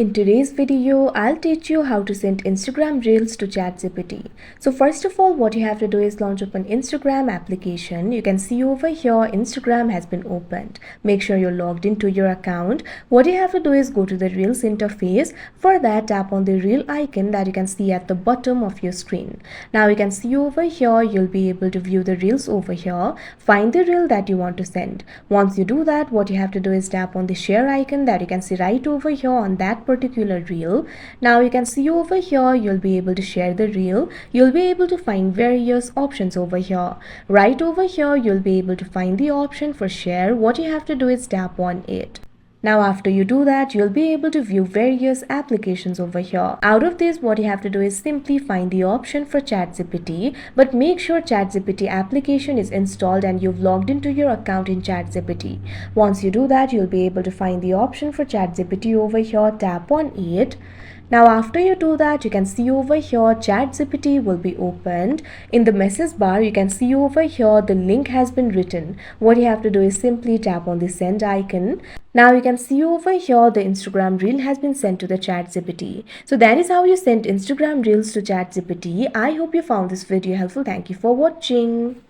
In today's video, I'll teach you how to send Instagram Reels to ChatGPT. So first of all, what you have to do is launch up an Instagram application. You can see over here, Instagram has been opened. Make sure you're logged into your account. What you have to do is go to the Reels interface. For that, tap on the Reel icon that you can see at the bottom of your screen. Now you can see over here, you'll be able to view the Reels over here. Find the Reel that you want to send. Once you do that, what you have to do is tap on the share icon that you can see right over here on that particular reel. Now you can see over here, you'll be able to share the reel. You'll be able to find various options over here. Right over here, you'll be able to find the option for share. What you have to do is tap on it. Now after you do that, you'll be able to view various applications over here. Out of this, what you have to do is simply find the option for ChatGPT, but make sure ChatGPT application is installed and you've logged into your account in ChatGPT. Once you do that, you'll be able to find the option for ChatGPT over here, tap on it. Now after you do that, you can see over here ChatGPT will be opened. In the message bar, you can see over here the link has been written. What you have to do is simply tap on the send icon. Now you can see over here the Instagram reel has been sent to the ChatGPT. So that is how you send Instagram reels to ChatGPT. I hope you found this video helpful. Thank you for watching.